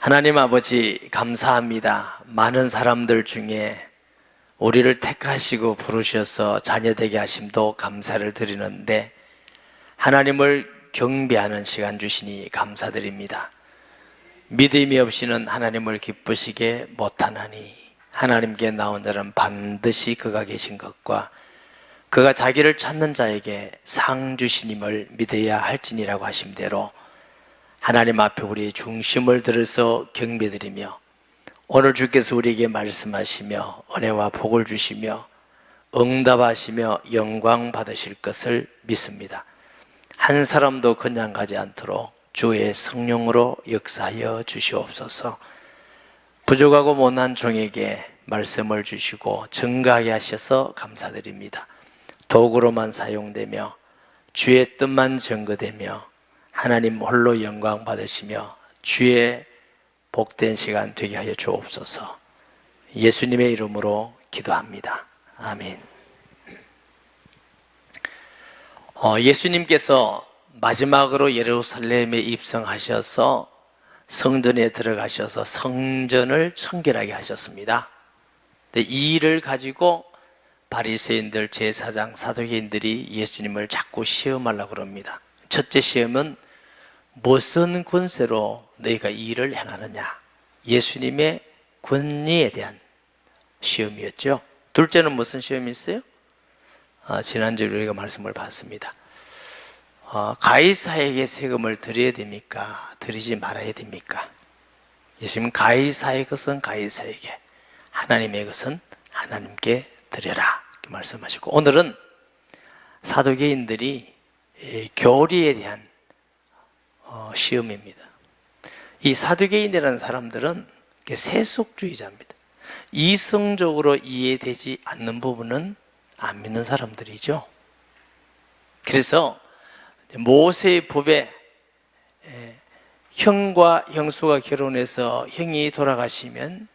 하나님 아버지 감사합니다. 많은 사람들 중에 우리를 택하시고 부르셔서 자녀되게 하심도 감사를 드리는데 하나님을 경배하는 시간 주시니 감사드립니다. 믿음이 없이는 하나님을 기쁘시게 못하나니 하나님께 나온 자는 반드시 그가 계신 것과 그가 자기를 찾는 자에게 상 주시님을 믿어야 할지니라고 하심대로 하나님 앞에 우리의 중심을 들어서 경배드리며 오늘 주께서 우리에게 말씀하시며 은혜와 복을 주시며 응답하시며 영광 받으실 것을 믿습니다. 한 사람도 그냥 가지 않도록 주의 성령으로 역사하여 주시옵소서. 부족하고 못난 종에게 말씀을 주시고 증거하게 하셔서 감사드립니다. 도구로만 사용되며 주의 뜻만 증거되며 하나님 홀로 영광 받으시며 주의 복된 시간 되게 하여 주옵소서. 예수님의 이름으로 기도합니다. 아멘. 예수님께서 마지막으로 예루살렘에 입성하셔서 성전에 들어가셔서 성전을 청결하게 하셨습니다. 이 일을 가지고 바리새인들, 제사장, 사두개인들이 예수님을 자꾸 시험하려고 그럽니다. 첫째 시험은 무슨 권세로 너희가 이 일을 행하느냐? 예수님의 권위에 대한 시험이었죠. 둘째는 무슨 시험이 있어요? 지난주에 우리가 말씀을 봤습니다. 가이사에게 세금을 드려야 됩니까? 드리지 말아야 됩니까? 예수님은 가이사의 것은 가이사에게, 하나님의 것은 하나님께 드려라 이렇게 말씀하시고, 오늘은 사두개인들이 교리에 대한 시험입니다. 이 사두개인이라는 사람들은 세속주의자입니다. 이성적으로 이해되지 않는 부분은 안 믿는 사람들이죠. 그래서 모세의 법에 형과 형수가 결혼해서 형이 돌아가시면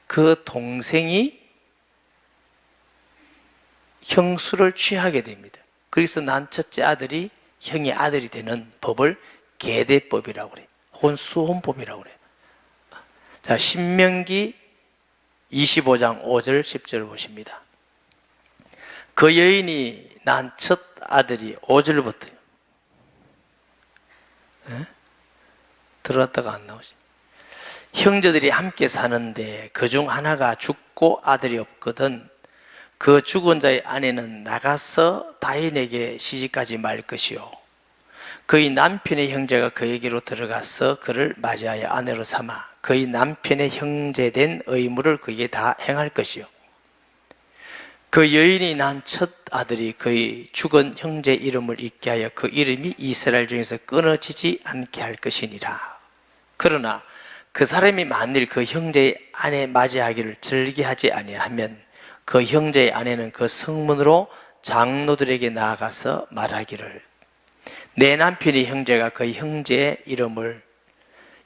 그 동생이 형수를 취하게 됩니다. 그래서 난 첫째 아들이 형의 아들이 되는 법을 계대법이라고 그래요. 혹은 수혼법이라고 그래요. 자, 신명기 25장 5절 10절 보십니다. 그 여인이 난 첫 아들이 5절부터 들어갔다가 안 나오지. 형제들이 함께 사는데 그중 하나가 죽고 아들이 없거든 그 죽은 자의 아내는 나가서 다인에게 시집가지 말 것이요 그의 남편의 형제가 그에게로 들어가서 그를 맞이하여 아내로 삼아 그의 남편의 형제된 의무를 그에게 다 행할 것이요 그 여인이 난 첫 아들이 그의 죽은 형제 이름을 잊게 하여 그 이름이 이스라엘 중에서 끊어지지 않게 할 것이니라. 그러나 그 사람이 만일 그 형제의 아내 맞이하기를 즐기하지 아니하면 그 형제의 아내는 그 성문으로 장로들에게 나아가서 말하기를 내 남편의 형제가 그 형제의 이름을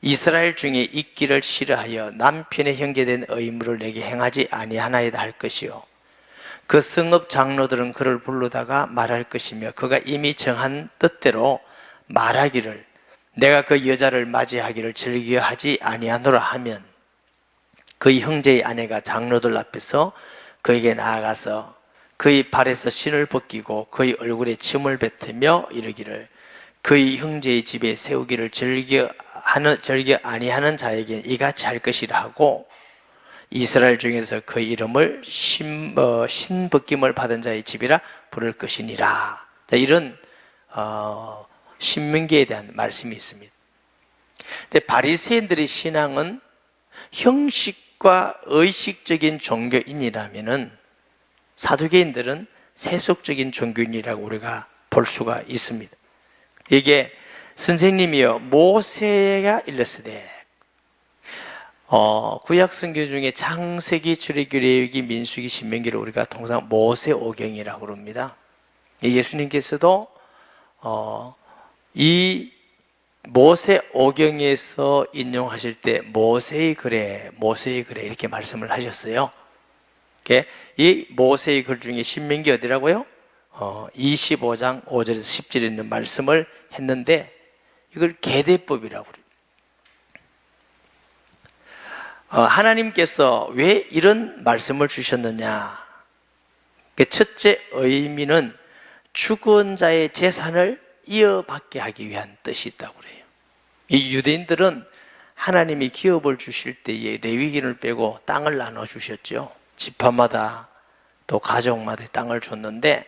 이스라엘 중에 있기를 싫어하여 남편의 형제된 의무를 내게 행하지 아니하나이다 할 것이요 그 성읍 장로들은 그를 부르다가 말할 것이며 그가 이미 정한 뜻대로 말하기를 내가 그 여자를 맞이하기를 즐겨하지 아니하노라 하면 그의 형제의 아내가 장로들 앞에서 그에게 나아가서 그의 발에서 신을 벗기고 그의 얼굴에 침을 뱉으며 이르기를 그의 형제의 집에 세우기를 즐겨 아니하는 자에게 이같이 할 것이라 하고 이스라엘 중에서 그 이름을 신벗김을 받은 자의 집이라 부를 것이니라. 자, 이런 신명기에 대한 말씀이 있습니다. 근데 바리새인들의 신앙은 형식과 의식적인 종교인이라면은 사두개인들은 세속적인 종교인이라고 우리가 볼 수가 있습니다. 이게 선생님이여 모세가 일렀으되 구약 성경 중에 창세기, 출애굽기, 레위기, 민수기, 신명기를 우리가 통상 모세오경이라고 그럽니다. 예수님께서도 이 모세오경에서 인용하실 때 모세의 글에 이렇게 말씀을 하셨어요. 이 모세의 글 중에 신명기 어디라고요? 25장 5절에서 10절에 있는 말씀을 했는데 이걸 계대법이라고 그래요. 하나님께서 왜 이런 말씀을 주셨느냐? 그 첫째 의미는 죽은 자의 재산을 이어받게 하기 위한 뜻이 있다고 그래요. 이 유대인들은 하나님이 기업을 주실 때에 레위기를 빼고 땅을 나눠주셨죠. 지파마다 또 가족마다 땅을 줬는데,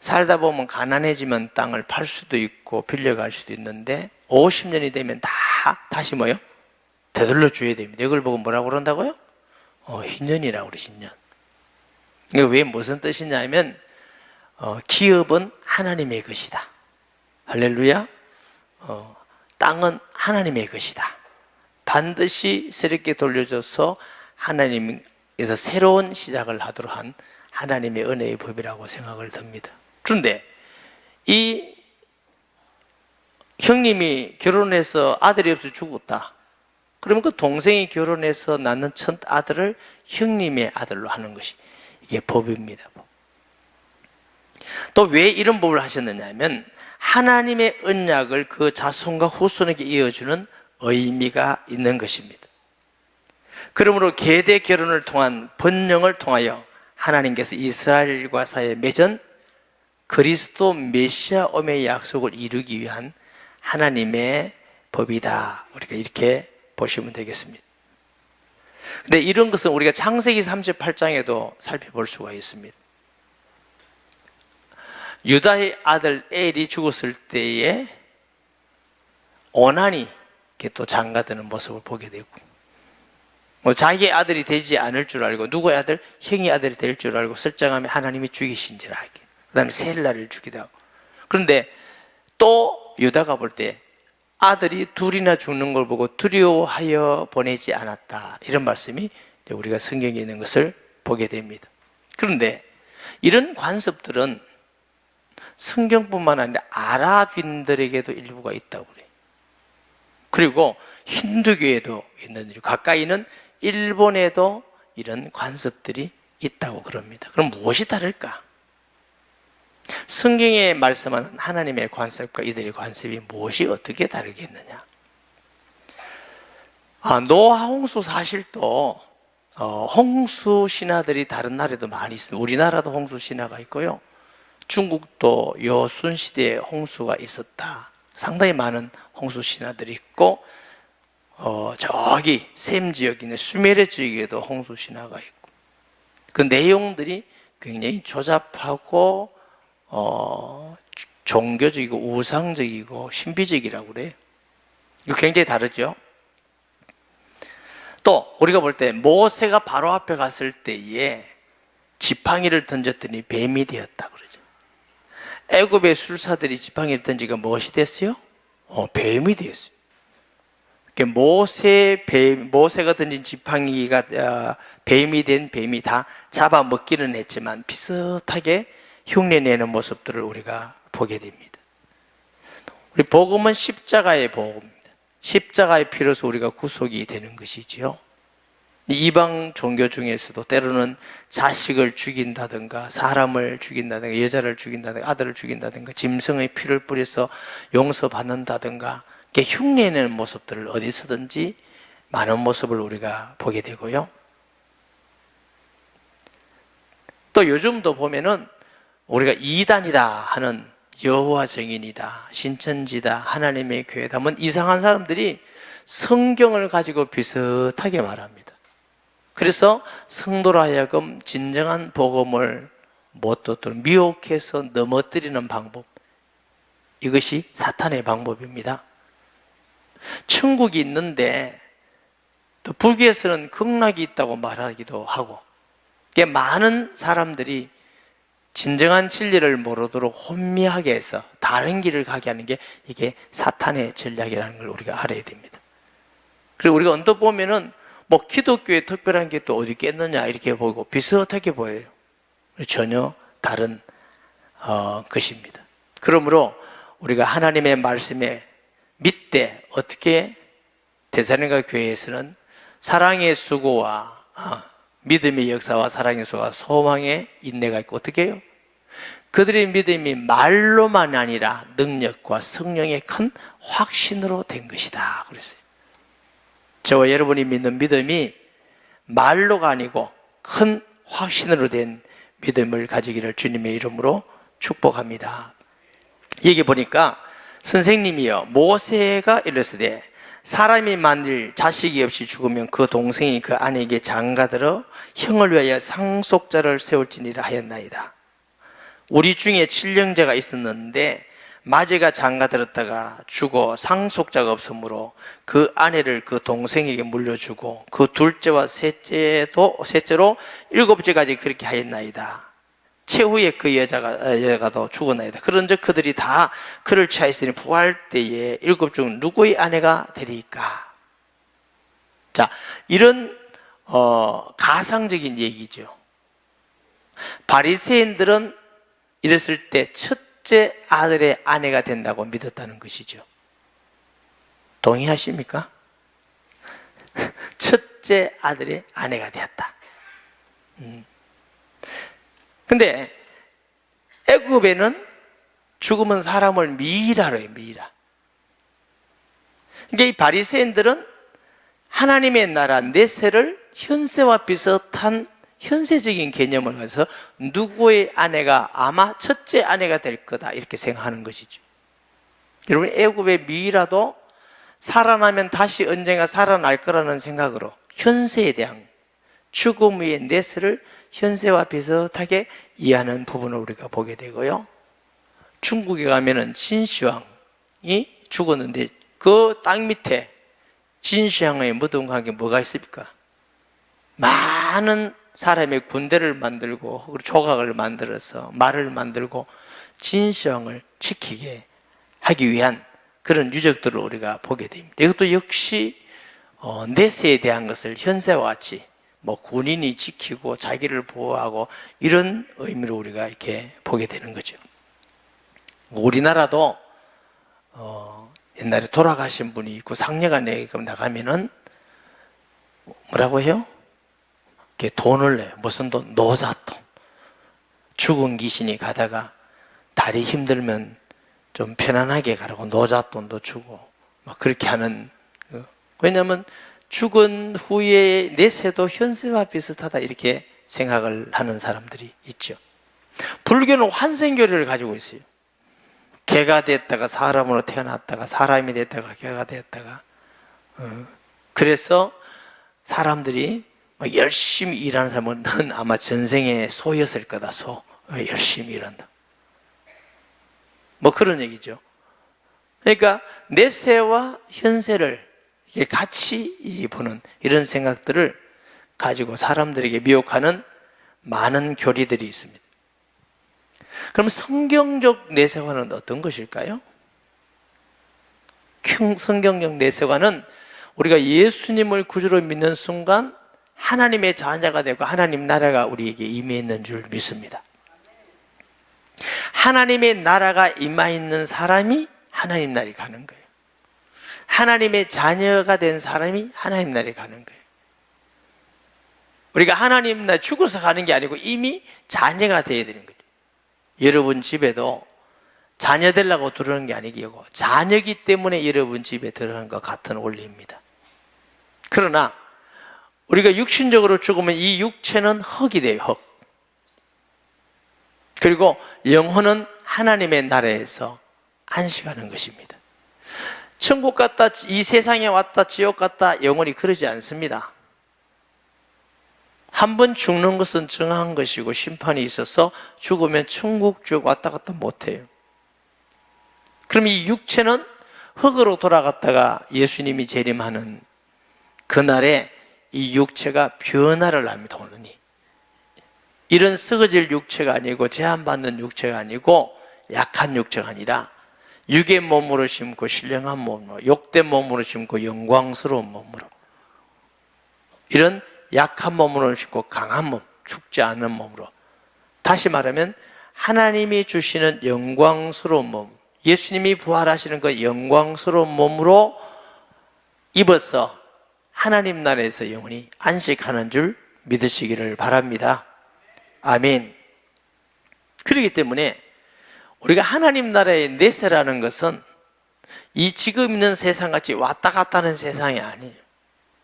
살다 보면 가난해지면 땅을 팔 수도 있고 빌려갈 수도 있는데 50년이 되면 다시 뭐요? 되돌려 줘야 됩니다. 이걸 보고 뭐라고 그런다고요? 희년이라고 그래, 희년. 이게 왜 무슨 뜻이냐면 기업은 하나님의 것이다. 할렐루야. 땅은 하나님의 것이다. 반드시 새롭게 돌려줘서 하나님께서 새로운 시작을 하도록 한 하나님의 은혜의 법이라고 생각을 듭니다. 그런데 이 형님이 결혼해서 아들이 없어 죽었다. 그러면 그 동생이 결혼해서 낳는 첫 아들을 형님의 아들로 하는 것이 이게 법입니다. 또 왜 이런 법을 하셨느냐 하면 하나님의 언약을 그 자손과 후손에게 이어주는 의미가 있는 것입니다. 그러므로 계대 결혼을 통한 번영을 통하여 하나님께서 이스라엘과 사이에 맺은 그리스도 메시아 오매의 약속을 이루기 위한 하나님의 법이다. 우리가 이렇게 보시면 되겠습니다. 근데 이런 것은 우리가 창세기 38장에도 살펴볼 수가 있습니다. 유다의 아들 엘이 죽었을 때에 오난이 또 장가드는 모습을 보게 되고, 자기의 아들이 되지 않을 줄 알고 누구의 아들? 형의 아들이 될 줄 알고 설정하면 하나님이 죽이신지라 하게. 그 다음에 셀라를 죽이다 하고. 그런데 또 유다가 볼 때 아들이 둘이나 죽는 걸 보고 두려워하여 보내지 않았다. 이런 말씀이 우리가 성경에 있는 것을 보게 됩니다. 그런데 이런 관습들은 성경뿐만 아니라 아랍인들에게도 일부가 있다고 그래요. 그리고 힌두교에도 있는, 가까이는 일본에도 이런 관습들이 있다고 그럽니다. 그럼 무엇이 다를까? 성경에 말씀하는 하나님의 관습과 이들의 관습이 무엇이 어떻게 다르겠느냐? 노아 홍수 사실도 홍수 신화들이 다른 나라에도 많이 있습니다. 우리나라도 홍수 신화가 있고요. 중국도 여순 시대에 홍수가 있었다. 상당히 많은 홍수 신화들이 있고, 저기 셈 지역에 있는 수메르 지역에도 홍수 신화가 있고, 그 내용들이 굉장히 조잡하고 종교적이고 우상적이고 신비적이라고 그래요. 이거 굉장히 다르죠. 또 우리가 볼 때 모세가 바로 앞에 갔을 때에 지팡이를 던졌더니 뱀이 되었다 그러죠. 애굽의 술사들이 지팡이를 던지니까 무엇이 됐어요? 뱀이 되었어요. 모세가 던진 지팡이가 뱀이 된 뱀이 다 잡아먹기는 했지만 비슷하게 흉내내는 모습들을 우리가 보게 됩니다. 우리 복음은 십자가의 복음입니다. 십자가의 피로서 우리가 구속이 되는 것이지요. 이방 종교 중에서도 때로는 자식을 죽인다든가 사람을 죽인다든가 여자를 죽인다든가 아들을 죽인다든가 짐승의 피를 뿌려서 용서받는다든가 이렇게 흉내내는 모습들을 어디서든지 많은 모습을 우리가 보게 되고요. 또 요즘도 보면은 우리가 이단이다 하는 여호와 증인이다, 신천지다, 하나님의 교회다 하면 이상한 사람들이 성경을 가지고 비슷하게 말합니다. 그래서 성도로 하여금 진정한 복음을 못 듣도록 미혹해서 넘어뜨리는 방법, 이것이 사탄의 방법입니다. 천국이 있는데 또 불교에서는 극락이 있다고 말하기도 하고, 많은 사람들이 진정한 진리를 모르도록 혼미하게 해서 다른 길을 가게 하는 게 이게 사탄의 전략이라는 걸 우리가 알아야 됩니다. 그리고 우리가 언뜻 보면은 기독교에 특별한 게 또 어디 있겠느냐 이렇게 보고 비슷하게 보여요. 전혀 다른 것입니다. 그러므로 우리가 하나님의 말씀에 믿되 어떻게 데살로니가 교회에서는 사랑의 수고와 믿음의 역사와 사랑의 수고와 소망의 인내가 있고 어떻게 해요? 그들의 믿음이 말로만 아니라 능력과 성령의 큰 확신으로 된 것이다 그랬어요. 저와 여러분이 믿는 믿음이 말로가 아니고 큰 확신으로 된 믿음을 가지기를 주님의 이름으로 축복합니다. 여기 보니까 선생님이요, 모세가 이르시되 사람이 만일 자식이 없이 죽으면 그 동생이 그 아내에게 장가들어 형을 위하여 상속자를 세울지니라 하였나이다. 우리 중에 칠형제가 있었는데 마제가 장가들었다가 죽어 상속자가 없으므로 그 아내를 그 동생에게 물려주고 그 둘째와 셋째로 7째까지 그렇게 하였나이다. 최후에 그 여자가 죽었나이다. 그런즉 그들이 다 그를 취하였으니 부활 때에 7 중 누구의 아내가 되리까? 자, 이런 가상적인 얘기죠. 바리새인들은 이랬을 때 첫째 아들의 아내가 된다고 믿었다는 것이죠. 동의하십니까? 첫째 아들의 아내가 되었다. 근데 애굽에는 죽으면 사람을 미이라로 해요. 미이라. 그러니까 이 바리새인들은 하나님의 나라 내세를 현세와 비슷한 현세적인 개념을 가서 누구의 아내가 아마 첫째 아내가 될 거다 이렇게 생각하는 것이죠. 여러분, 애굽의 미이라도 살아나면 다시 언젠가 살아날 거라는 생각으로 현세에 대한 죽음 후의 내세를 현세와 비슷하게 이해하는 부분을 우리가 보게 되고요. 중국에 가면은 진시황이 죽었는데 그 땅 밑에 진시황의 무덤과 함께 뭐가 있습니까? 많은 사람의 군대를 만들고 조각을 만들어서 말을 만들고 진시황을 지키게 하기 위한 그런 유적들을 우리가 보게 됩니다. 이것도 역시 내세에 대한 것을 현세와 같이 군인이 지키고 자기를 보호하고 이런 의미로 우리가 이렇게 보게 되는 거죠. 우리나라도 옛날에 돌아가신 분이 있고 상녀간에 나가면은 뭐라고 해요? 이렇게 돈을 내요. 무슨 돈? 노잣돈. 죽은 귀신이 가다가 다리 힘들면 좀 편안하게 가라고 노잣돈도 주고 막 그렇게 하는. 왜냐하면 죽은 후에 내세도 현세와 비슷하다 이렇게 생각을 하는 사람들이 있죠. 불교는 환생교리를 가지고 있어요. 개가 됐다가 사람으로 태어났다가 사람이 됐다가 개가 됐다가 그래서 사람들이 열심히 일하는 사람은 넌 아마 전생에 소였을 거다. 소. 열심히 일한다. 그런 얘기죠. 그러니까 내세와 현세를 같이 보는 이런 생각들을 가지고 사람들에게 미혹하는 많은 교리들이 있습니다. 그럼 성경적 내세관은 어떤 것일까요? 성경적 내세관은 우리가 예수님을 구주로 믿는 순간 하나님의 자녀가 되고 하나님 나라가 우리에게 임해 있는 줄 믿습니다. 하나님의 나라가 임해 있는 사람이 하나님 나라에 가는 거예요. 하나님의 자녀가 된 사람이 하나님 나라에 가는 거예요. 우리가 하나님 나라에 죽어서 가는 게 아니고 이미 자녀가 되어야 되는 거예요. 여러분 집에도 자녀 되려고 들어오는 게 아니고 자녀기 때문에 여러분 집에 들어가는 것 같은 원리입니다. 그러나 우리가 육신적으로 죽으면 이 육체는 흙이 돼요. 흙. 그리고 영혼은 하나님의 나라에서 안식하는 것입니다. 천국 갔다 이 세상에 왔다 지옥 갔다 영원히 그러지 않습니다. 한 번 죽는 것은 정한 것이고 심판이 있어서 죽으면 천국 지옥 왔다 갔다 못해요. 그럼 이 육체는 흙으로 돌아갔다가 예수님이 재림하는 그날에 이 육체가 변화를 합니다. 오느니 이런 썩어질 육체가 아니고 제한받는 육체가 아니고 약한 육체가 아니라 육의 몸으로 심고 신령한 몸으로, 욕된 몸으로 심고 영광스러운 몸으로, 이런 약한 몸으로 심고 강한 몸, 죽지 않는 몸으로, 다시 말하면 하나님이 주시는 영광스러운 몸, 예수님이 부활하시는 그 영광스러운 몸으로 입어서 하나님 나라에서 영원히 안식하는 줄 믿으시기를 바랍니다. 아멘. 그렇기 때문에 우리가 하나님 나라의 내세라는 것은 이 지금 있는 세상같이 왔다 갔다 하는 세상이 아니에요.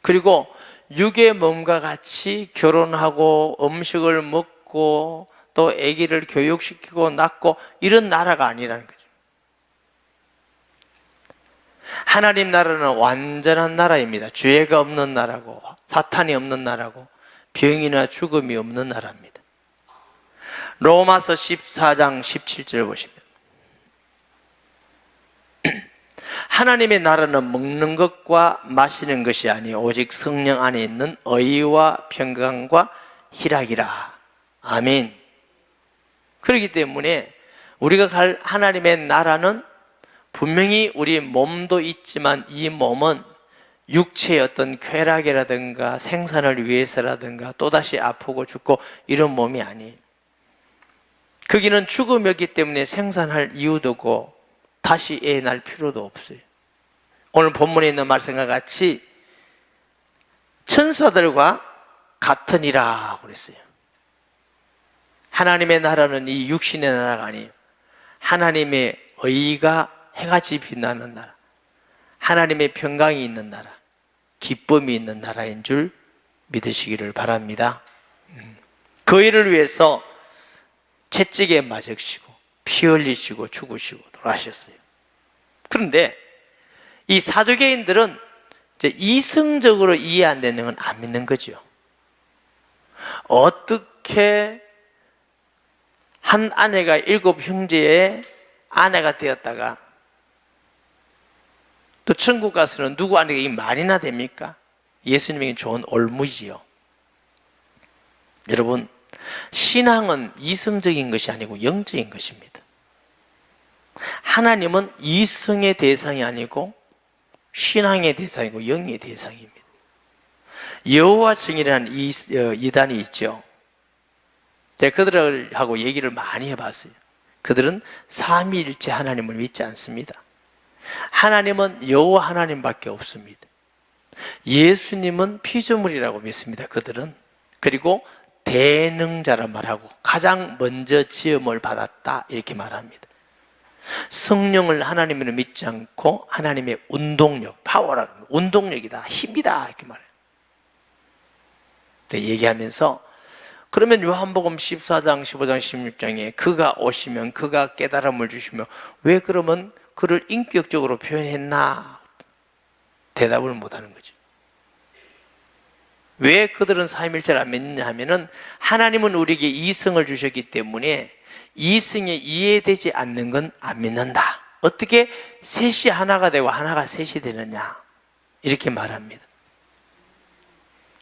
그리고 육의 몸과 같이 결혼하고 음식을 먹고 또 아기를 교육시키고 낳고 이런 나라가 아니라는 거죠. 하나님 나라는 완전한 나라입니다. 죄가 없는 나라고 사탄이 없는 나라고 병이나 죽음이 없는 나라입니다. 로마서 14장 17절 보시면 하나님의 나라는 먹는 것과 마시는 것이 아니 오직 성령 안에 있는 의와 평강과 희락이라. 아멘. 그렇기 때문에 우리가 갈 하나님의 나라는 분명히 우리 몸도 있지만 이 몸은 육체의 어떤 쾌락이라든가 생산을 위해서라든가 또다시 아프고 죽고 이런 몸이 아니에요. 거기는 죽음이었기 때문에 생산할 이유도 없고 다시 애 낳을 필요도 없어요. 오늘 본문에 있는 말씀과 같이 천사들과 같으니라 그랬어요. 하나님의 나라는 이 육신의 나라가 아니에요. 하나님의 의가 해같이 빛나는 나라, 하나님의 평강이 있는 나라, 기쁨이 있는 나라인 줄 믿으시기를 바랍니다. 그 일을 위해서 채찍에 맞으시고 피 흘리시고 죽으시고 돌아가셨어요. 그런데 이 사두개인들은 이제 이성적으로 이해 안 되는 건 안 믿는 거죠. 어떻게 한 아내가 7 형제의 아내가 되었다가 또 천국 가서는 누구 아내가 이 말이나 됩니까? 예수님에게 좋은 올무지요. 여러분, 신앙은 이성적인 것이 아니고 영적인 것입니다. 하나님은 이성의 대상이 아니고 신앙의 대상이고 영의 대상입니다. 여호와 증인이라는 이단이 있죠. 제가 그들하고 얘기를 많이 해봤어요. 그들은 삼위일체 하나님을 믿지 않습니다. 하나님은 여호와 하나님밖에 없습니다. 예수님은 피조물이라고 믿습니다. 그들은. 그리고 대능자란 말하고 가장 먼저 지음을 받았다 이렇게 말합니다. 성령을 하나님으로 믿지 않고 하나님의 운동력, 파워라, 운동력이다, 힘이다 이렇게 말해요. 얘기하면서 그러면 요한복음 14장, 15장, 16장에 그가 오시면 그가 깨달음을 주시며 왜 그러면 그를 인격적으로 표현했나? 대답을 못하는 거죠. 왜 그들은 삼위일체를 안 믿느냐 하면은 하나님은 우리에게 이성을 주셨기 때문에 이성에 이해되지 않는 건 안 믿는다. 어떻게 셋이 하나가 되고 하나가 셋이 되느냐 이렇게 말합니다.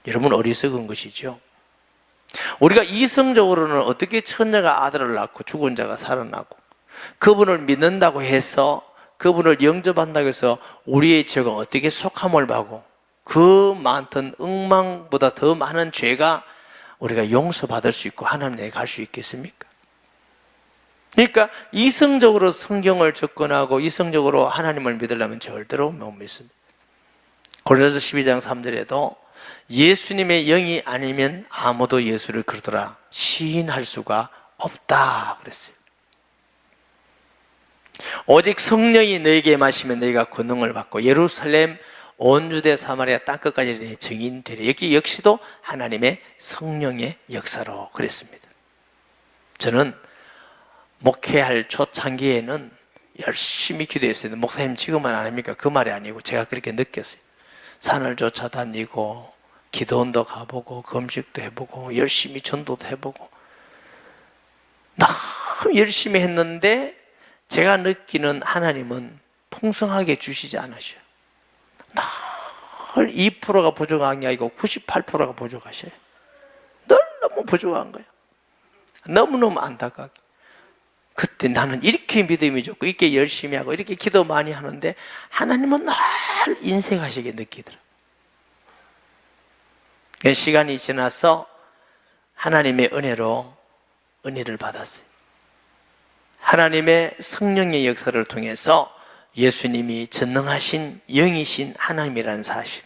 여러분 어리석은 것이죠. 우리가 이성적으로는 어떻게 처녀가 아들을 낳고 죽은 자가 살아나고 그분을 믿는다고 해서 그분을 영접한다고 해서 우리의 죄가 어떻게 속함을 받고 그 많던 억망보다 더 많은 죄가 우리가 용서받을 수 있고 하나님에게 갈 수 있겠습니까? 그러니까 이성적으로 성경을 접근하고 이성적으로 하나님을 믿으려면 절대로 못 믿습니다. 고린도서 12장 3절에도 예수님의 영이 아니면 아무도 예수를 그러더라 시인할 수가 없다 그랬어요. 오직 성령이 너에게 마시면 너희가 권능을 받고 예루살렘 온 유대 사마리아 땅끝까지 내 증인 되리라. 여기 역시도 하나님의 성령의 역사로 그랬습니다. 저는 목회할 초창기에는 열심히 기도했어요. 목사님 지금은 안 합니까? 그 말이 아니고 제가 그렇게 느꼈어요. 산을 쫓아다니고 기도원도 가보고 금식도 해보고 열심히 전도도 해보고 너무 열심히 했는데 제가 느끼는 하나님은 풍성하게 주시지 않으셔요. 늘 2%가 부족한 게 아니고 98%가 부족하셔요. 늘 너무 부족한 거예요. 너무너무 안타깝게. 그때 나는 이렇게 믿음이 좋고 이렇게 열심히 하고 이렇게 기도 많이 하는데 하나님은 늘 인색하시게 느끼더라고요. 시간이 지나서 하나님의 은혜로 은혜를 받았어요. 하나님의 성령의 역사를 통해서 예수님이 전능하신 영이신 하나님이라는 사실,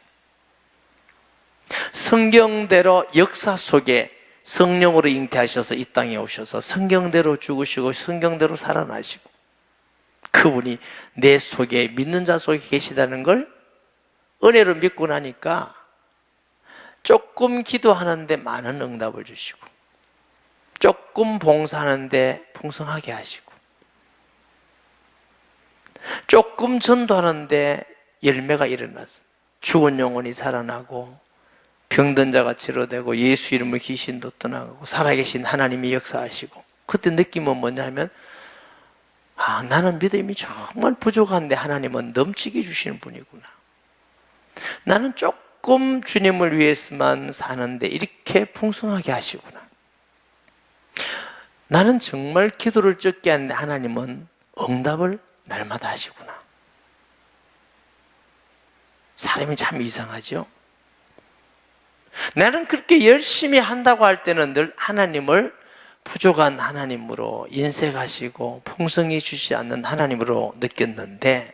성경대로 역사 속에 성령으로 잉태하셔서 이 땅에 오셔서 성경대로 죽으시고 성경대로 살아나시고 그분이 내 속에 믿는 자 속에 계시다는 걸 은혜로 믿고 나니까 조금 기도하는데 많은 응답을 주시고, 조금 봉사하는데 풍성하게 하시고, 조금 전도하는데 열매가 일어나서 죽은 영혼이 살아나고, 병든 자가 치료되고, 예수 이름으로 귀신도 떠나가고, 살아계신 하나님이 역사하시고, 그때 느낌은 뭐냐면, 나는 믿음이 정말 부족한데 하나님은 넘치게 주시는 분이구나. 나는 조금 주님을 위해서만 사는데 이렇게 풍성하게 하시구나. 나는 정말 기도를 적게 하는데 하나님은 응답을 날마다 하시구나. 사람이 참 이상하죠? 나는 그렇게 열심히 한다고 할 때는 늘 하나님을 부족한 하나님으로 인색하시고 풍성히 주시지 않는 하나님으로 느꼈는데,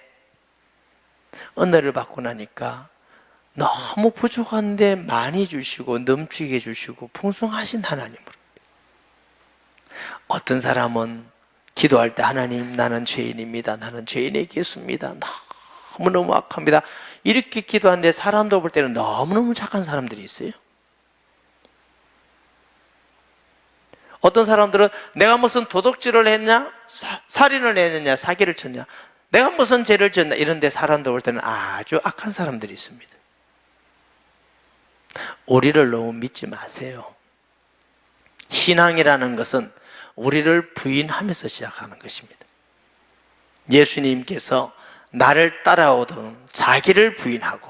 은혜를 받고 나니까 너무 부족한데 많이 주시고 넘치게 주시고 풍성하신 하나님으로. 어떤 사람은 기도할 때 하나님, 나는 죄인입니다, 나는 죄인의 개수입니다, 너무너무 악합니다, 이렇게 기도하는데 사람도 볼 때는 너무너무 착한 사람들이 있어요. 어떤 사람들은 내가 무슨 도둑질을 했냐, 살인을 했느냐, 사기를 쳤냐, 내가 무슨 죄를 졌냐, 이런데 사람도 볼 때는 아주 악한 사람들이 있습니다. 우리를 너무 믿지 마세요. 신앙이라는 것은 우리를 부인하면서 시작하는 것입니다. 예수님께서 나를 따라오던 자기를 부인하고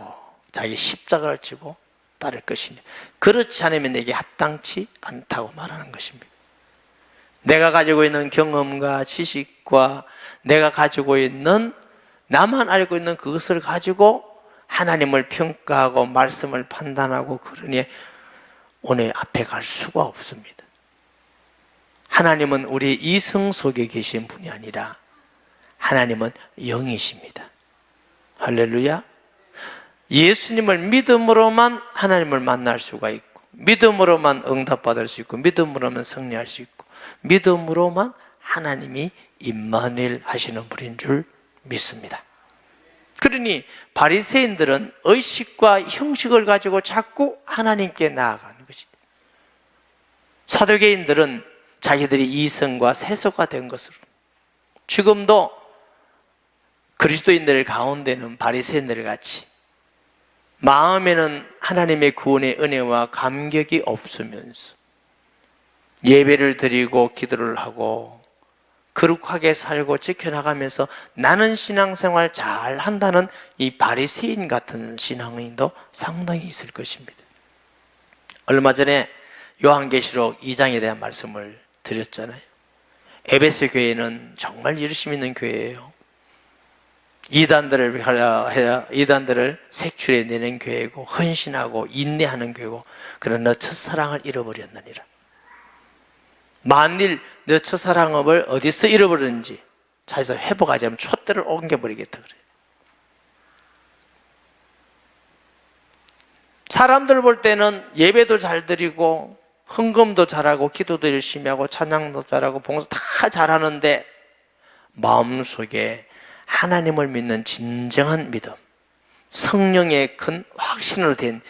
자기 십자가를 지고 따를 것이니 그렇지 않으면 내게 합당치 않다고 말하는 것입니다. 내가 가지고 있는 경험과 지식과 내가 가지고 있는, 나만 알고 있는 그것을 가지고 하나님을 평가하고 말씀을 판단하고 그러니 오늘 앞에 갈 수가 없습니다. 하나님은 우리 이성 속에 계신 분이 아니라 하나님은 영이십니다. 할렐루야. 예수님을 믿음으로만 하나님을 만날 수가 있고, 믿음으로만 응답받을 수 있고, 믿음으로만 승리할 수 있고, 믿음으로만 하나님이 임마누엘 하시는 분인 줄 믿습니다. 그러니 바리새인들은 의식과 형식을 가지고 자꾸 하나님께 나아가는 것입니다. 사두개인들은 자기들이 이성과 세속화 된 것으로, 지금도 그리스도인들 가운데는 바리새인들 같이 마음에는 하나님의 구원의 은혜와 감격이 없으면서 예배를 드리고 기도를 하고 거룩하게 살고 지켜나가면서 나는 신앙생활 잘 한다는 이 바리새인 같은 신앙인도 상당히 있을 것입니다. 얼마 전에 요한계시록 2장에 대한 말씀을 드렸잖아요. 에베소 교회는 정말 열심히 있는 교회예요. 이단들을 색출해내는 교회고, 헌신하고 인내하는 교회고, 그러나 너 첫사랑을 잃어버렸느니라. 만일 너 첫사랑을 어디서 잃어버렸는지 차에서 회복하자면 촛대를 옮겨버리겠다 그래요. 사람들 볼 때는 예배도 잘 드리고 헌금도 잘하고 기도도 열심히 하고 찬양도 잘하고 봉사 다 잘하는데 마음속에 하나님을 믿는 진정한 믿음, 성령의 큰 확신으로 된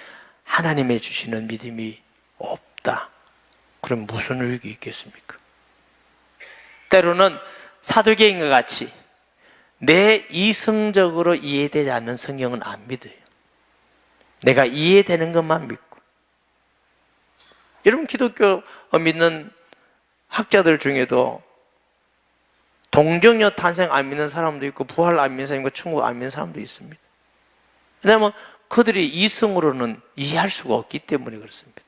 하나님의 주시는 믿음이 없다. 그럼 무슨 의욕이 있겠습니까? 때로는 사두개인과 같이 내 이성적으로 이해되지 않는 성경은 안 믿어요. 내가 이해되는 것만 믿고. 여러분, 기독교 믿는 학자들 중에도 동정녀 탄생 안 믿는 사람도 있고 부활 안 믿는 사람도 있고 천국 안 믿는 사람도 있습니다. 왜냐하면 그들이 이성으로는 이해할 수가 없기 때문에 그렇습니다.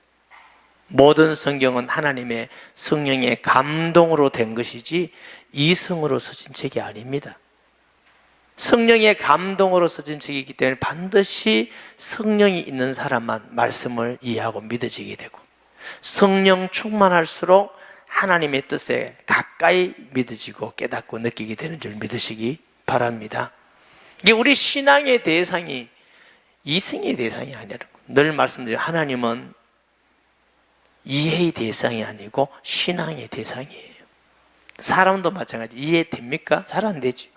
모든 성경은 하나님의 성령의 감동으로 된 것이지 이성으로 써진 책이 아닙니다. 성령의 감동으로 써진 책이기 때문에 반드시 성령이 있는 사람만 말씀을 이해하고 믿어지게 되고, 성령 충만할수록 하나님의 뜻에 가까이 믿어지고 깨닫고 느끼게 되는 줄 믿으시기 바랍니다. 이게 우리 신앙의 대상이 이성의 대상이 아니라고 늘 말씀드려요. 하나님은 이해의 대상이 아니고 신앙의 대상이에요. 사람도 마찬가지. 이해됩니까? 잘 안 되죠.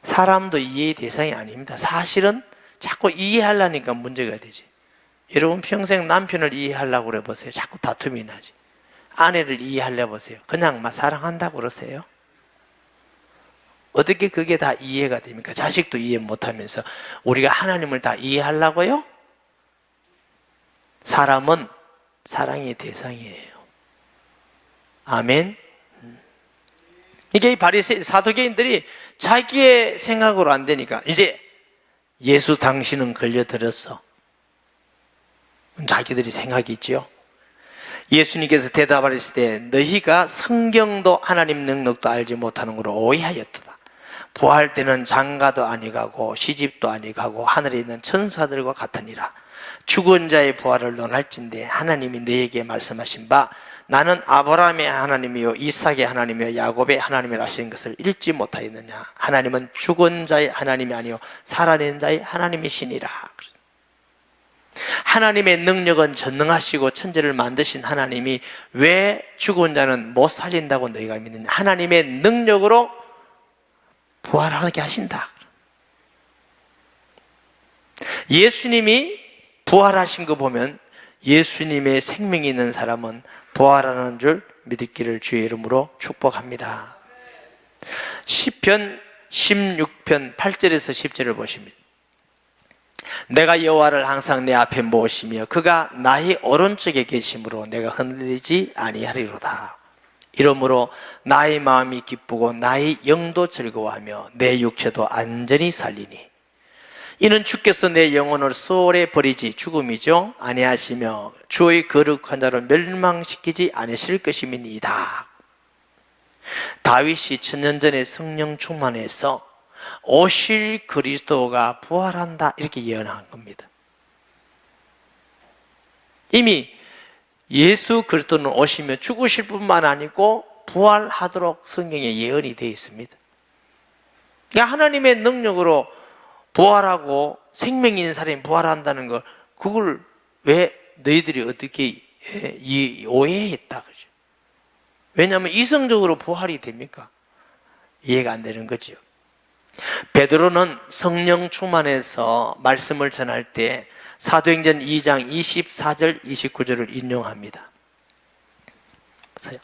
사람도 이해의 대상이 아닙니다. 사실은 자꾸 이해하려니까 문제가 되지. 여러분 평생 남편을 이해하려고 그래 보세요. 자꾸 다툼이 나지. 아내를 이해하려고 보세요. 그냥 막 사랑한다고 그러세요. 어떻게 그게 다 이해가 됩니까? 자식도 이해 못하면서 우리가 하나님을 다 이해하려고요? 사람은 사랑의 대상이에요. 아멘. 이게 이 바리새 사두개인들이 자기의 생각으로 안 되니까 이제 예수 당신은 걸려들었어. 자기들이 생각이 있지요. 예수님께서 대답하실 때 너희가 성경도 하나님 능력도 알지 못하는 것으로 오해하였도다. 부활 때는 장가도 아니가고 시집도 아니가고 하늘에 있는 천사들과 같으니라. 죽은 자의 부활을 논할진대 하나님이 너에게 말씀하신 바 나는 아브라함의 하나님이요 이삭의 하나님이요 야곱의 하나님이라 하시는 것을 읽지 못하였느냐. 하나님은 죽은 자의 하나님이 아니요 살아낸 자의 하나님이시니라. 하나님의 능력은 전능하시고 천지를 만드신 하나님이 왜 죽은 자는 못 살린다고 너희가 믿느냐. 하나님의 능력으로 부활하게 하신다. 예수님이 부활하신 거 보면 예수님의 생명이 있는 사람은 부활하는 줄 믿기를 주의 이름으로 축복합니다. 시편 16편 8절에서 10절을 보십니다. 내가 여호와를 항상 내 앞에 모시며 그가 나의 오른쪽에 계심으로 내가 흔들리지 아니하리로다. 이러므로 나의 마음이 기쁘고 나의 영도 즐거워하며 내 육체도 안전히 살리니 이는 주께서 내 영혼을 소홀히 버리지 죽음이죠 아니하시며 주의 거룩한 자를 멸망시키지 않으실 것임이니이다. 다윗이 천년 전에 성령 충만해서 오실 그리스도가 부활한다 이렇게 예언한 겁니다. 이미 예수 그리스도는 오시며 죽으실 뿐만 아니고 부활하도록 성경에 예언이 되어 있습니다. 그러니까 하나님의 능력으로 부활하고 생명이 있는 사람이 부활한다는 거, 그걸 왜 너희들이 어떻게 오해했다 그러죠? 왜냐하면 이성적으로 부활이 됩니까? 이해가 안 되는 거죠. 베드로는 성령 충만해서 말씀을 전할 때 사도행전 2장 24절 29절을 인용합니다. 보세요.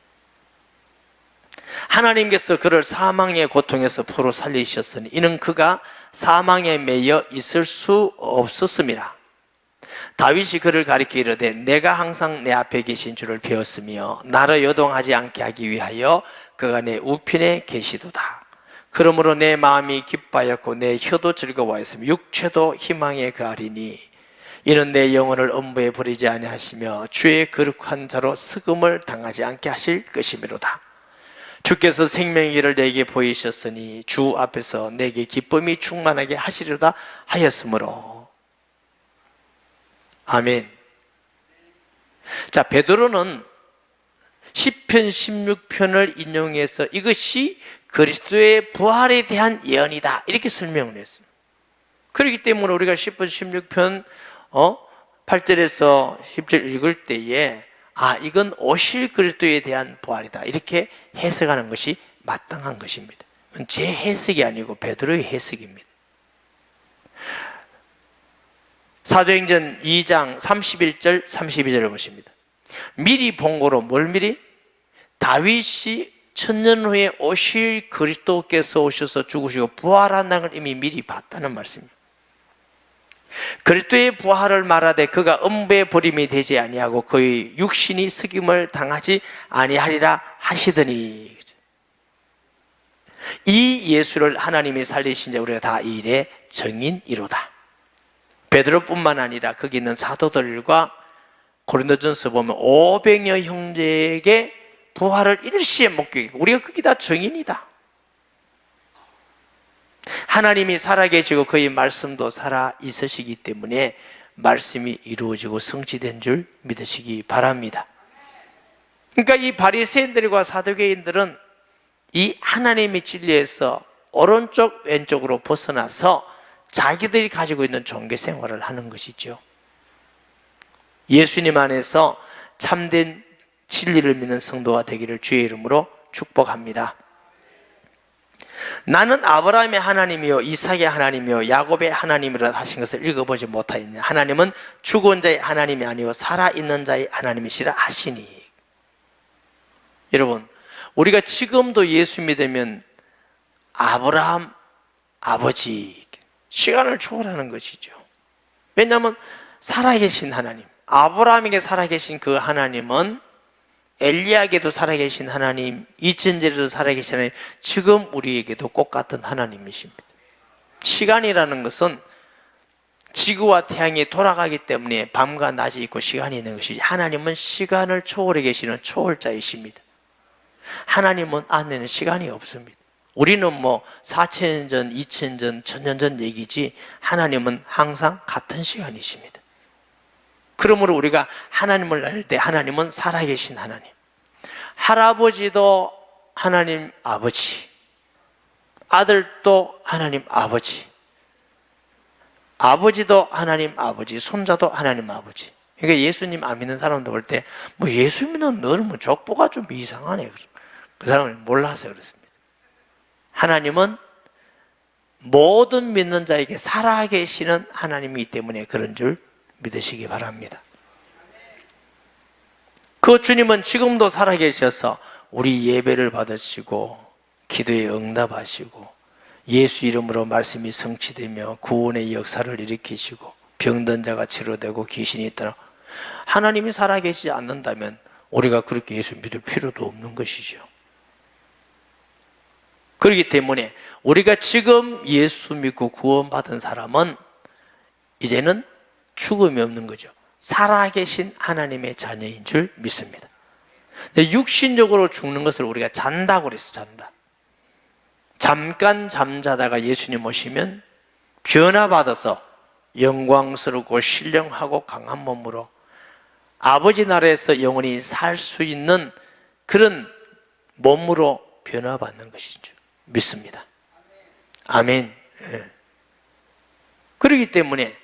하나님께서 그를 사망의 고통에서 풀어 살리셨으니 이는 그가 사망에 매여 있을 수 없었음이라. 다윗이 그를 가리켜 이르되 내가 항상 내 앞에 계신 줄을 배웠으며 나를 요동하지 않게 하기 위하여 그가 내 우편에 계시도다. 그러므로 내 마음이 기뻐하였고 내 혀도 즐거워하였으며 육체도 희망에 거하리니 이는 내 영혼을 음부에 버리지 아니하시며 주의 거룩한 자로 스금을 당하지 않게 하실 것이미로다. 주께서 생명의 길을 내게 보이셨으니 주 앞에서 내게 기쁨이 충만하게 하시리로다 하였으므로. 아멘. 자, 베드로는 시편 16편을 인용해서 이것이 그리스도의 부활에 대한 예언이다 이렇게 설명을 했습니다. 그렇기 때문에 우리가 시편 16편 8절에서 10절 읽을 때에 이건 오실 그리스도에 대한 부활이다 이렇게 해석하는 것이 마땅한 것입니다. 제 해석이 아니고 베드로의 해석입니다. 사도행전 2장 31절 32절을 보십니다. 미리 본 거로 뭘 미리? 다윗이 천년 후에 오실 그리스도께서 오셔서 죽으시고 부활한다는 걸 이미 미리 봤다는 말씀입니다. 그리스도의 부활을 말하되 그가 음부에 버림이 되지 아니하고 그의 육신이 스김을 당하지 아니하리라 하시더니, 이 예수를 하나님이 살리신 자 우리가 다 이 일의 증인이로다. 베드로뿐만 아니라 거기 있는 사도들과 고린도전서 보면 500여 형제에게 부활을 일시에 목격했고 우리가 거기 다 증인이다. 하나님이 살아계시고 그의 말씀도 살아있으시기 때문에 말씀이 이루어지고 성취된 줄 믿으시기 바랍니다. 그러니까 이 바리새인들과 사두개인들은 이 하나님의 진리에서 오른쪽 왼쪽으로 벗어나서 자기들이 가지고 있는 종교 생활을 하는 것이죠. 예수님 안에서 참된 진리를 믿는 성도가 되기를 주의 이름으로 축복합니다. 나는 아브라함의 하나님이요 이삭의 하나님이요 야곱의 하나님이라 하신 것을 읽어보지 못하였냐. 하나님은 죽은 자의 하나님이 아니요 살아있는 자의 하나님이시라 하시니. 여러분, 우리가 지금도 예수 믿으면 아브라함 아버지, 시간을 초월하는 것이죠. 왜냐하면 살아계신 하나님, 아브라함에게 살아계신 그 하나님은 엘리야에게도 살아계신 하나님, 2000년에도 살아계신 하나님, 지금 우리에게도 똑같은 하나님이십니다. 시간이라는 것은 지구와 태양이 돌아가기 때문에 밤과 낮이 있고 시간이 있는 것이지, 하나님은 시간을 초월해 계시는 초월자이십니다. 하나님은 안에는 시간이 없습니다. 우리는 뭐 4000년 전, 2000년 전, 1000년 전 얘기지, 하나님은 항상 같은 시간이십니다. 그러므로 우리가 하나님을 알 때 하나님은 살아계신 하나님, 할아버지도 하나님 아버지, 아들도 하나님 아버지, 아버지도 하나님 아버지, 손자도 하나님 아버지. 그러니까 예수님 안 믿는 사람들 볼 때 뭐 예수 믿는 너는 족보가 좀 이상하네, 그 사람은 몰라서 그렇습니다. 하나님은 모든 믿는 자에게 살아계시는 하나님이기 때문에 그런 줄 믿으시기 바랍니다. 그 주님은 지금도 살아계셔서 우리 예배를 받으시고 기도에 응답하시고 예수 이름으로 말씀이 성취되며 구원의 역사를 일으키시고 병든 자가 치료되고 귀신이 떠나. 하나님이 살아계시지 않는다면 우리가 그렇게 예수 믿을 필요도 없는 것이죠. 그렇기 때문에 우리가 지금 예수 믿고 구원받은 사람은 이제는 죽음이 없는 거죠. 살아계신 하나님의 자녀인 줄 믿습니다. 육신적으로 죽는 것을 우리가 잔다고 그랬어. 잔다. 잠깐 잠자다가 예수님 오시면 변화받아서 영광스럽고 신령하고 강한 몸으로 아버지 나라에서 영원히 살 수 있는 그런 몸으로 변화받는 것인 줄 믿습니다. 아멘. 그렇기 때문에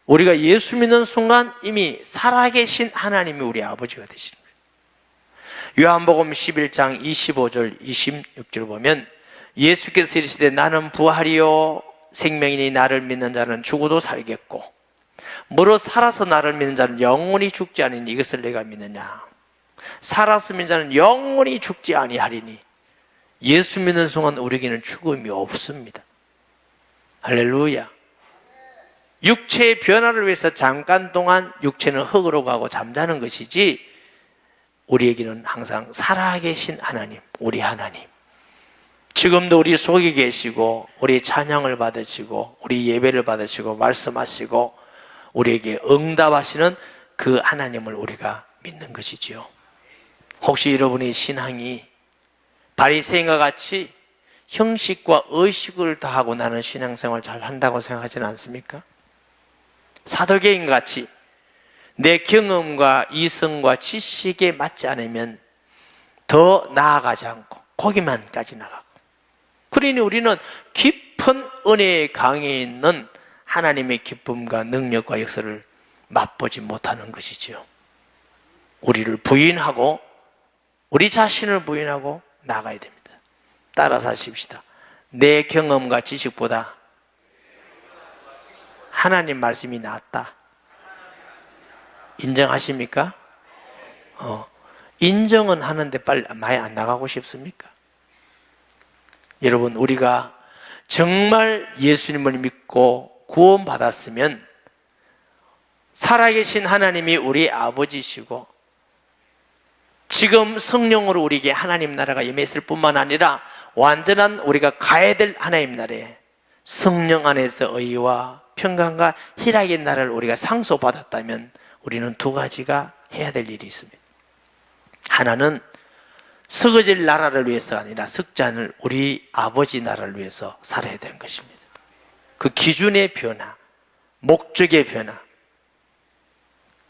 우리가 예수 믿는 순간 이미 살아계신 하나님이 우리 아버지가 되시는 거예요. 요한복음 11장 25절 26절 보면 예수께서 이르시되 나는 부활이요 생명이니 나를 믿는 자는 죽어도 살겠고 무릇 살아서 나를 믿는 자는 영원히 죽지 아니니 이것을 내가 믿느냐. 살아서 믿는 자는 영원히 죽지 아니하리니. 예수 믿는 순간 우리에게는 죽음이 없습니다. 할렐루야. 육체의 변화를 위해서 잠깐 동안 육체는 흙으로 가고 잠자는 것이지 우리에게는 항상 살아계신 하나님, 우리 하나님, 지금도 우리 속에 계시고 우리 찬양을 받으시고 우리 예배를 받으시고 말씀하시고 우리에게 응답하시는 그 하나님을 우리가 믿는 것이지요. 혹시 여러분의 신앙이 바리새인과 같이 형식과 의식을 다하고 나는 신앙생활 잘 한다고 생각하지는 않습니까? 사도계인 같이 내 경험과 이성과 지식에 맞지 않으면 더 나아가지 않고 거기만까지 나가고, 그러니 우리는 깊은 은혜의 강에 있는 하나님의 기쁨과 능력과 역사를 맛보지 못하는 것이지요. 우리를 부인하고 우리 자신을 부인하고 나가야 됩니다. 따라서 하십시다. 내 경험과 지식보다 하나님 말씀이 낫다. 인정하십니까? 인정은 하는데 빨리 많이 안 나가고 싶습니까? 여러분, 우리가 정말 예수님을 믿고 구원받았으면 살아계신 하나님이 우리 아버지시고 지금 성령으로 우리에게 하나님 나라가 임했을 뿐만 아니라 완전한 우리가 가야 될 하나님 나라에 성령 안에서 의와 평강과 희락의 나라를 우리가 상속받았다면 우리는 두 가지가 해야 될 일이 있습니다. 하나는 썩어질 나라를 위해서가 아니라 썩지 않을 우리 아버지 나라를 위해서 살아야 되는 것입니다. 그 기준의 변화, 목적의 변화,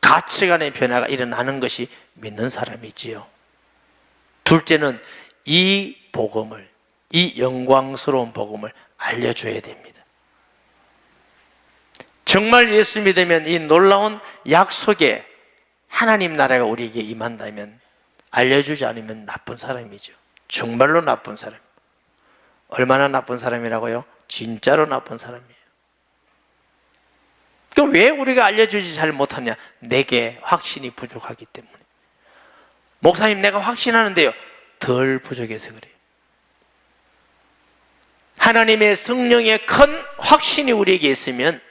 가치관의 변화가 일어나는 것이 믿는 사람이지요. 둘째는 이 복음을, 이 영광스러운 복음을 알려줘야 됩니다. 정말 예수 믿으면 이 놀라운 약속에 하나님 나라가 우리에게 임한다면 알려주지 않으면 나쁜 사람이죠. 정말로 나쁜 사람. 얼마나 나쁜 사람이라고요? 진짜로 나쁜 사람이에요. 그럼 왜 우리가 알려주지 잘 못하냐? 내게 확신이 부족하기 때문에. 목사님, 내가 확신하는데요, 덜 부족해서 그래요. 하나님의 성령의 큰 확신이 우리에게 있으면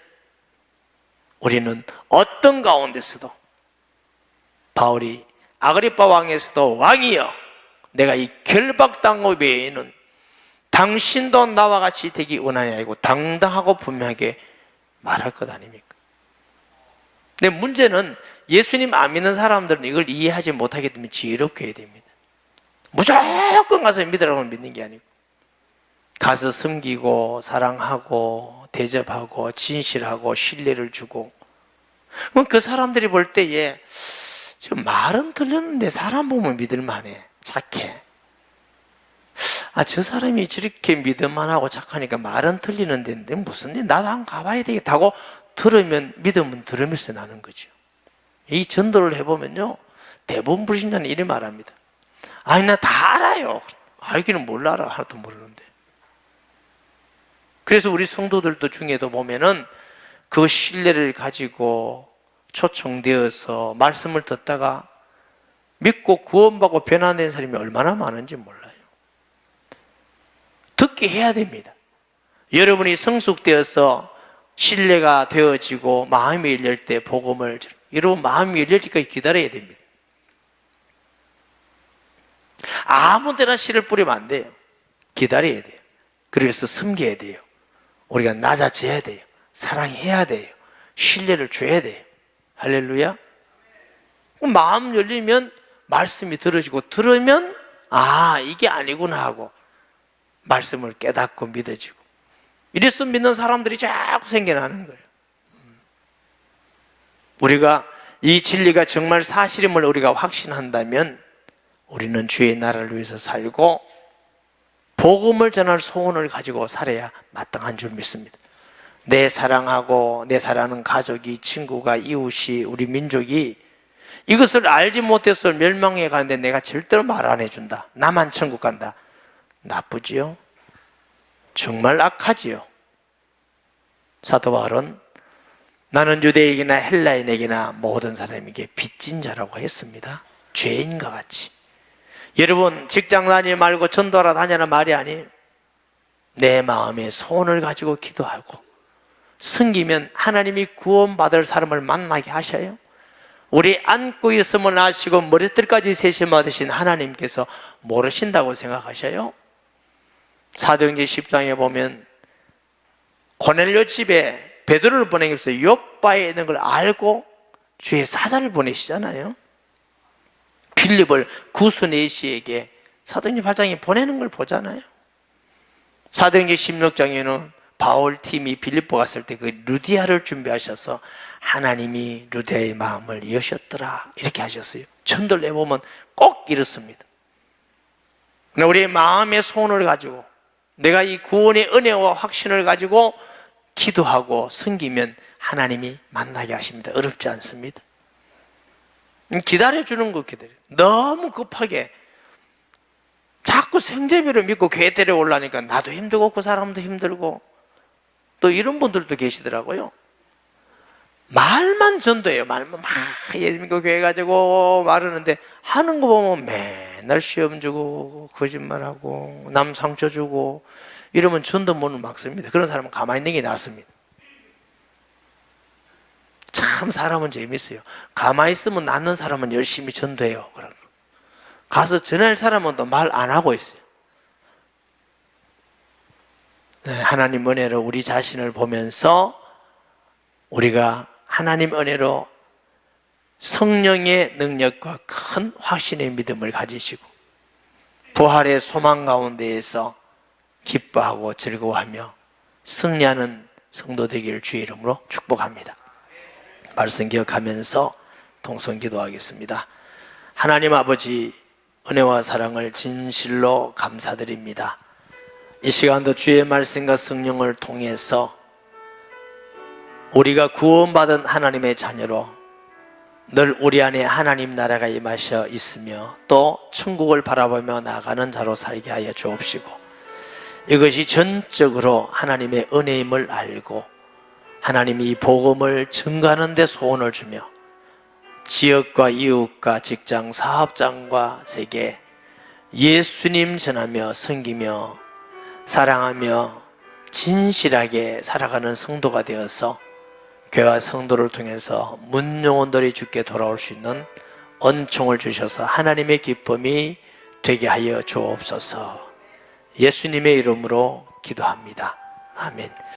우리는 어떤 가운데서도, 바울이 아그리빠 왕에서도 왕이여, 내가 이 결박당한 것 외에는 당신도 나와 같이 되기 원하냐 하고 당당하고 분명하게 말할 것 아닙니까? 근데 문제는 예수님 안 믿는 사람들은 이걸 이해하지 못하기 때문에 지혜롭게 해야 됩니다. 무조건 가서 믿으라고 믿는 게 아니고, 가서 섬기고 사랑하고 대접하고 진실하고 신뢰를 주고, 그럼 그 사람들이 볼 때에 지금 말은 틀렸는데 사람 보면 믿을만해, 착해. 저 사람이 저렇게 믿음만하고 착하니까 말은 틀리는데 무슨 일, 나도 한번 가봐야 되겠다고 들으면 믿음은 들으면서 나는 거죠. 이 전도를 해보면요, 대부분 불신자는 이래 말합니다. 아니, 나 다 알아요. 알기는 뭘 알아? 하나도 모르는데. 그래서 우리 성도들도 중에도 보면은 그 신뢰를 가지고 초청되어서 말씀을 듣다가 믿고 구원받고 변화된 사람이 얼마나 많은지 몰라요. 듣게 해야 됩니다. 여러분이 성숙되어서 신뢰가 되어지고 마음이 열릴 때 복음을, 여러분 마음이 열릴 때까지 기다려야 됩니다. 아무 데나 씨를 뿌리면 안 돼요. 기다려야 돼요. 그래서 섬겨야 돼요. 우리가 낮아져야 돼요. 사랑해야 돼요. 신뢰를 줘야 돼요. 할렐루야. 마음 열리면 말씀이 들어지고, 들으면 이게 아니구나 하고 말씀을 깨닫고 믿어지고, 이래서 믿는 사람들이 자꾸 생겨나는 거예요. 우리가 이 진리가 정말 사실임을 우리가 확신한다면 우리는 주의 나라를 위해서 살고 복음을 전할 소원을 가지고 살아야 마땅한 줄 믿습니다. 내 사랑하고 내 사랑하는 가족이, 친구가, 이웃이, 우리 민족이 이것을 알지 못해서 멸망해 가는데 내가 절대로 말 안 해준다, 나만 천국 간다, 나쁘지요? 정말 악하지요. 사도 바울은 나는 유대인이나 헬라인에게나 모든 사람에게 빚진 자라고 했습니다. 죄인과 같이. 여러분, 직장 다니지 말고 전도하러 다니라 말이 아니에요. 내 마음에 소원을 가지고 기도하고 섬기면 하나님이 구원받을 사람을 만나게 하셔요. 우리 안고 있음을 아시고 머리털까지 세심받으신 하나님께서 모르신다고 생각하셔요? 사도행전 10장에 보면 고넬료 집에 베드로를 보내면서 욥바에 있는 걸 알고 주의 사자를 보내시잖아요. 빌립을 구스네시에게 사도행전 8장에 보내는 걸 보잖아요. 사도행전 16장에는 바울 팀이 빌립보 갔을 때 그 루디아를 준비하셔서 하나님이 루디아의 마음을 여셨더라 이렇게 하셨어요. 전도를 해보면 꼭 이렇습니다. 우리의 마음의 소원을 가지고 내가 이 구원의 은혜와 확신을 가지고 기도하고 섬기면 하나님이 만나게 하십니다. 어렵지 않습니다. 기다려주는 거 기다려요. 너무 급하게 자꾸 생제비를 믿고 교회 데려오려니까 나도 힘들고 그 사람도 힘들고, 또 이런 분들도 계시더라고요. 말만 전도해요. 말만 막 예수 믿고 교회 가지고 말하는데 하는 거 보면 맨날 시험 주고 거짓말하고 남 상처 주고 이러면 전도문을 막습니다. 그런 사람은 가만히 있는 게 낫습니다. 참 사람은 재밌어요. 가만히 있으면 낫는 사람은 열심히 전도해요. 가서 전할 사람은 또 말 안 하고 있어요. 네, 하나님 은혜로 우리 자신을 보면서 우리가 하나님 은혜로 성령의 능력과 큰 확신의 믿음을 가지시고 부활의 소망 가운데에서 기뻐하고 즐거워하며 승리하는 성도 되기를 주의 이름으로 축복합니다. 말씀 기억하면서 동성 기도하겠습니다. 하나님 아버지, 은혜와 사랑을 진실로 감사드립니다. 이 시간도 주의 말씀과 성령을 통해서 우리가 구원받은 하나님의 자녀로 늘 우리 안에 하나님 나라가 임하셔 있으며 또 천국을 바라보며 나아가는 자로 살게 하여 주옵시고, 이것이 전적으로 하나님의 은혜임을 알고 하나님이 이 복음을 증거하는 데 소원을 주며 지역과 이웃과 직장, 사업장과 세계 예수님 전하며 섬기며 사랑하며 진실하게 살아가는 성도가 되어서 교회와 성도를 통해서 문영혼들이 주께 돌아올 수 있는 은총을 주셔서 하나님의 기쁨이 되게 하여 주옵소서. 예수님의 이름으로 기도합니다. 아멘.